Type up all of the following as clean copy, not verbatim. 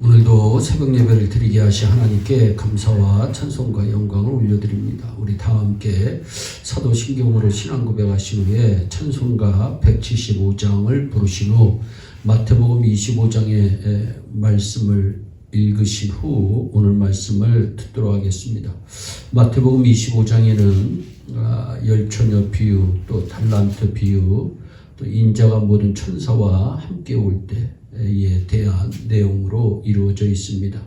오늘도 새벽 예배를 드리게 하신 하나님께 감사와 찬송과 영광을 올려드립니다. 우리 다 함께 사도신경으로 신앙 고백하신 후에 찬송가 175장을 부르신 후 마태복음 25장의 말씀을 읽으신 후 오늘 말씀을 듣도록 하겠습니다. 마태복음 25장에는 열처녀 비유, 또 달란트 비유, 또 인자가 모든 천사와 함께 올 때에 대한 내용으로 이루어져 있습니다.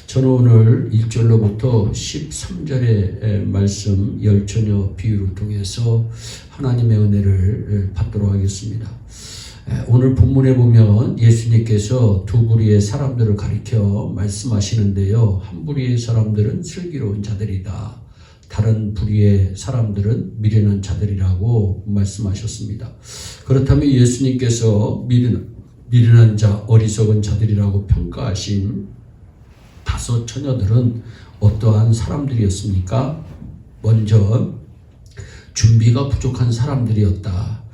저는 오늘 1절로부터 13절의 말씀 열처녀 비유를 통해서 하나님의 은혜를 받도록 하겠습니다. 오늘 본문에 보면 예수님께서 두 부류의 사람들을 가리켜 말씀하시는데요. 한 부류의 사람들은 슬기로운 자들이다. 다른 부류의 사람들은 미련한 자들이라고 말씀하셨습니다. 그렇다면 예수님께서 미련한 자, 어리석은 자들이라고 평가하신 5 처녀들은 어떠한 사람들이었습니까? 먼저 준비가 부족한 사람들이었다.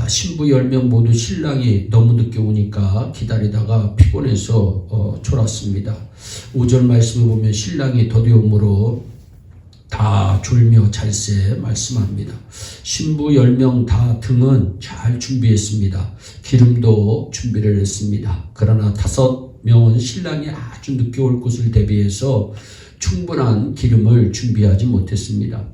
신부 10명 모두 신랑이 너무 늦게 오니까 기다리다가 피곤해서 졸았습니다. 5절 말씀을 보면 신랑이 더디오므로 다 졸며 잘세 말씀합니다. 신부 10명 다 등은 잘 준비했습니다. 기름도 준비를 했습니다. 그러나 5명은 신랑이 아주 늦게 올 것을 대비해서 충분한 기름을 준비하지 못했습니다.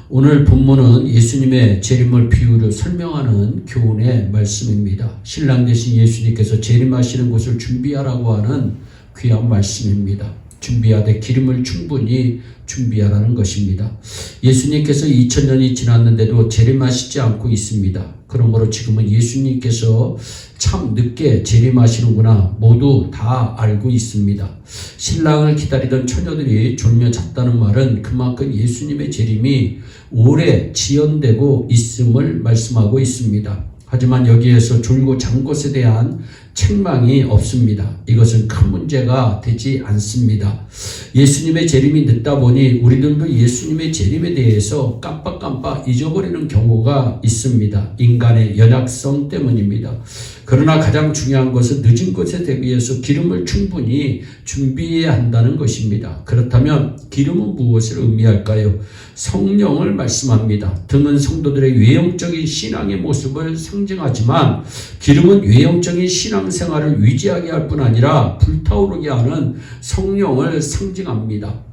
오늘 본문은 예수님의 재림을 비유를 설명하는 교훈의 말씀입니다. 신랑 되신 예수님께서 재림하시는 곳을 준비하라고 하는 귀한 말씀입니다. 준비하되 기름을 충분히 준비하라는 것입니다. 예수님께서 2000년이 지났는데도 재림하시지 않고 있습니다. 그러므로 지금은 예수님께서 참 늦게 재림하시는구나 모두 다 알고 있습니다. 신랑을 기다리던 처녀들이 졸며 잤다는 말은 그만큼 예수님의 재림이 오래 지연되고 있음을 말씀하고 있습니다. 하지만 여기에서 졸고 잔 것에 대한 책망이 없습니다. 이것은 큰 문제가 되지 않습니다. 예수님의 재림이 늦다 보니 우리들도 예수님의 재림에 대해서 깜빡깜빡 잊어버리는 경우가 있습니다. 인간의 연약성 때문입니다. 그러나 가장 중요한 것은 늦은 것에 대비해서 기름을 충분히 준비해야 한다는 것입니다. 그렇다면 기름은 무엇을 의미할까요? 성령을 말씀합니다. 등은 성도들의 외형적인 신앙의 모습을 상징하지만 기름은 외형적인 신앙생활을 유지하게 할 뿐 아니라 불타오르게 하는 성령을 상징합니다.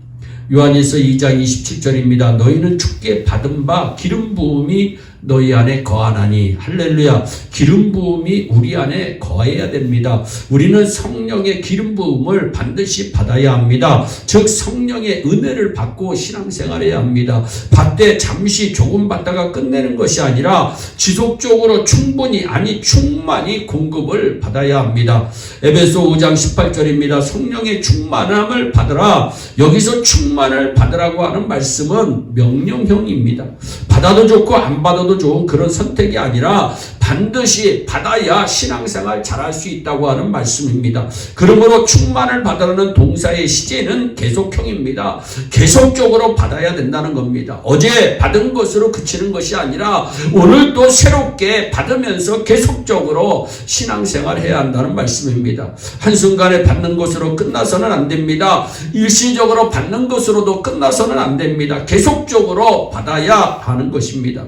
요한일서 2장 27절입니다. 너희는 주께 받은 바 기름 부음이 너희 안에 거하나니. 할렐루야. 기름 부음이 우리 안에 거해야 됩니다. 우리는 성령의 기름 부음을 반드시 받아야 합니다. 즉 성령의 은혜를 받고 신앙생활해야 합니다. 받되 잠시 조금 받다가 끝내는 것이 아니라 지속적으로 충분히 충만히 공급을 받아야 합니다. 에베소 5장 18절입니다. 성령의 충만함을 받으라. 여기서 충만을 받으라고 하는 말씀은 명령형입니다. 받아도 좋고 안 받아도 좋은 그런 선택이 아니라 반드시 받아야 신앙생활 잘할 수 있다고 하는 말씀입니다. 그러므로 충만을 받으라는 동사의 시제는 계속형입니다. 계속적으로 받아야 된다는 겁니다. 어제 받은 것으로 그치는 것이 아니라 오늘 또 새롭게 받으면서 계속적으로 신앙생활 해야 한다는 말씀입니다. 한순간에 받는 것으로 끝나서는 안 됩니다. 일시적으로 받는 것으로도 끝나서는 안 됩니다. 계속적으로 받아야 하는 것입니다.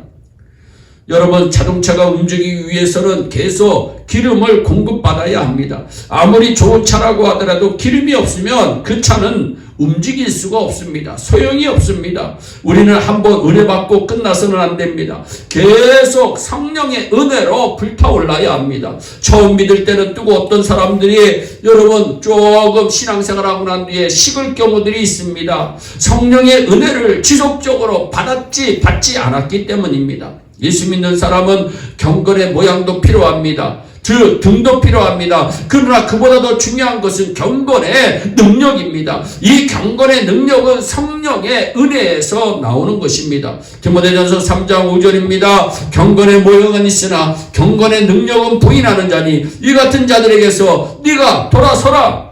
여러분, 자동차가 움직이기 위해서는 계속 기름을 공급받아야 합니다. 아무리 좋은 차라고 하더라도 기름이 없으면 그 차는 움직일 수가 없습니다. 소용이 없습니다. 우리는 한번 은혜 받고 끝나서는 안 됩니다. 계속 성령의 은혜로 불타올라야 합니다. 처음 믿을 때는 뜨고 어떤 사람들이 여러분 조금 신앙생활하고 난 뒤에 식을 경우들이 있습니다. 성령의 은혜를 지속적으로 받지 않았기 때문입니다. 예수 믿는 사람은 경건의 모양도 필요합니다. 등도 필요합니다. 그러나 그보다 더 중요한 것은 경건의 능력입니다. 이 경건의 능력은 성령의 은혜에서 나오는 것입니다. 디모데전서 3장 5절입니다. 경건의 모형은 있으나 경건의 능력은 부인하는 자니 이 같은 자들에게서 네가 돌아서라.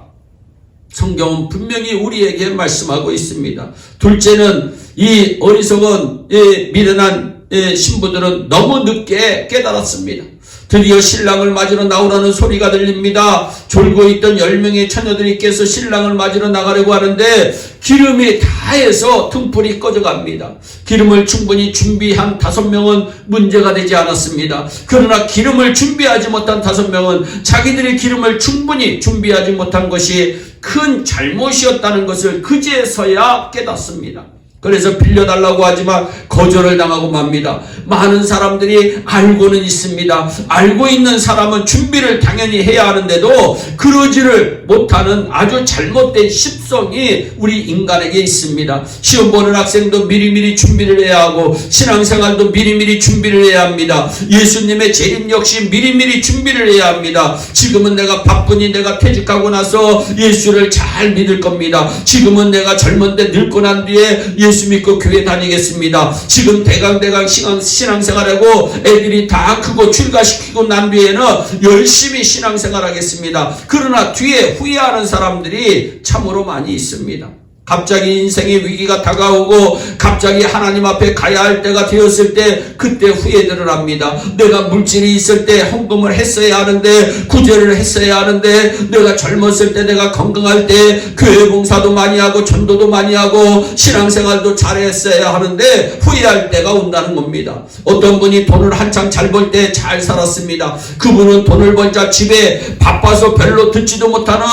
성경은 분명히 우리에게 말씀하고 있습니다. 둘째는 이 어리석은 미련한 신부들은 너무 늦게 깨달았습니다. 드디어 신랑을 맞으러 나오라는 소리가 들립니다. 졸고 있던 10명의 처녀들이 깨서 신랑을 맞으러 나가려고 하는데 기름이 다해서 등불이 꺼져갑니다. 기름을 충분히 준비한 5명은 문제가 되지 않았습니다. 그러나 기름을 준비하지 못한 5명은 자기들의 기름을 충분히 준비하지 못한 것이 큰 잘못이었다는 것을 그제서야 깨닫습니다. 그래서 빌려달라고 하지만 거절을 당하고 맙니다. 많은 사람들이 알고는 있습니다. 알고 있는 사람은 준비를 당연히 해야 하는데도 그러지를 못하는 아주 잘못된 습성이 우리 인간에게 있습니다. 시험 보는 학생도 미리미리 준비를 해야 하고 신앙생활도 미리미리 준비를 해야 합니다. 예수님의 재림 역시 미리미리 준비를 해야 합니다. 지금은 내가 바쁘니 내가 퇴직하고 나서 예수를 잘 믿을 겁니다. 지금은 내가 젊은데 늙고 난 뒤에 예수 믿고 교회 다니겠습니다. 지금 대강 신앙생활하고 애들이 다 크고 출가시키고 난 뒤에는 열심히 신앙생활하겠습니다. 그러나 뒤에 후회하는 사람들이 참으로 많이 있습니다. 갑자기 인생의 위기가 다가오고 갑자기 하나님 앞에 가야 할 때가 되었을 때 그때 후회들을 합니다. 내가 물질이 있을 때 헌금을 했어야 하는데, 구제를 했어야 하는데, 내가 젊었을 때, 내가 건강할 때 교회 봉사도 많이 하고 전도도 많이 하고 신앙생활도 잘했어야 하는데 후회할 때가 온다는 겁니다. 어떤 분이 돈을 한창 잘 벌 때 잘 살았습니다. 그분은 돈을 벌자 집에 바빠서 별로 듣지도 못하는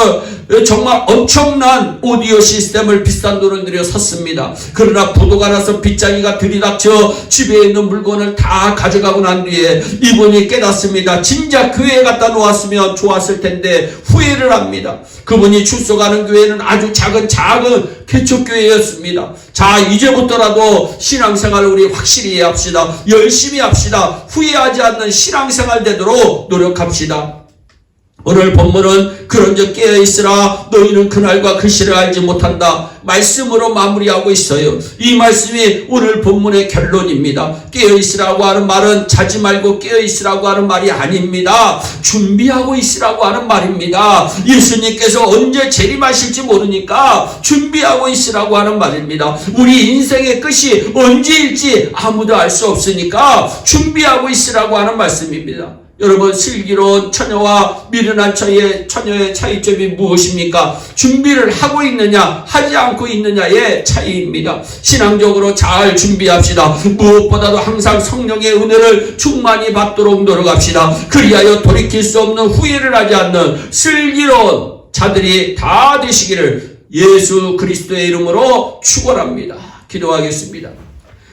정말 엄청난 오디오 시스템을 비싼 돈을 들여 샀습니다. 그러나 부도가 나서 빚쟁이가 들이닥쳐 집에 있는 물건을 다 가져가고 난 뒤에 이분이 깨닫습니다. 진작 교회에 갖다 놓았으면 좋았을 텐데 후회를 합니다. 그분이 출석하는 교회는 아주 작은 개척교회였습니다. 자, 이제부터라도 신앙생활을 우리 확실히 해야 합시다. 열심히 합시다. 후회하지 않는 신앙생활 되도록 노력합시다. 오늘 본문은 그런즉 깨어있으라 너희는 그날과 그 시를 알지 못한다 말씀으로 마무리하고 있어요. 이 말씀이 오늘 본문의 결론입니다. 깨어있으라고 하는 말은 자지 말고 깨어있으라고 하는 말이 아닙니다. 준비하고 있으라고 하는 말입니다. 예수님께서 언제 재림하실지 모르니까 준비하고 있으라고 하는 말입니다. 우리 인생의 끝이 언제일지 아무도 알 수 없으니까 준비하고 있으라고 하는 말씀입니다. 여러분, 슬기로운 처녀와 미련한 처녀의 차이점이 무엇입니까? 준비를 하고 있느냐 하지 않고 있느냐의 차이입니다. 신앙적으로 잘 준비합시다. 무엇보다도 항상 성령의 은혜를 충만히 받도록 노력합시다. 그리하여 돌이킬 수 없는 후회를 하지 않는 슬기로운 자들이 다 되시기를 예수 그리스도의 이름으로 축원합니다. 기도하겠습니다.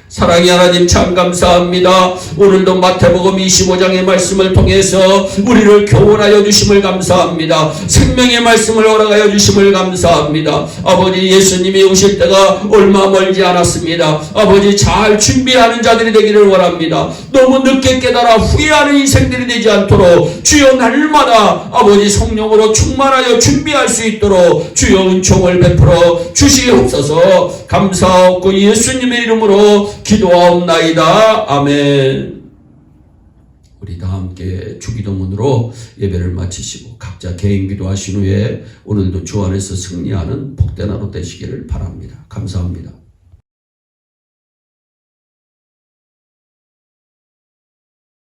사랑의 하나님 참 감사합니다. 오늘도 마태복음 25장의 말씀을 통해서 우리를 교훈하여 주심을 감사합니다. 생명의 말씀을 허락하여 주심을 감사합니다. 아버지, 예수님이 오실 때가 얼마 멀지 않았습니다. 아버지, 잘 준비하는 자들이 되기를 원합니다. 너무 늦게 깨달아 후회하는 인생들이 되지 않도록 주여 날마다 아버지 성령으로 충만하여 준비할 수 있도록 주여 은총을 베풀어 주시옵소서. 감사하고 예수님의 이름으로 기도하옵나이다. 아멘. 우리 다 함께 주기도문으로 예배를 마치시고 각자 개인 기도하신 후에 오늘도 주 안에서 승리하는 복된 하루 되시기를 바랍니다. 감사합니다.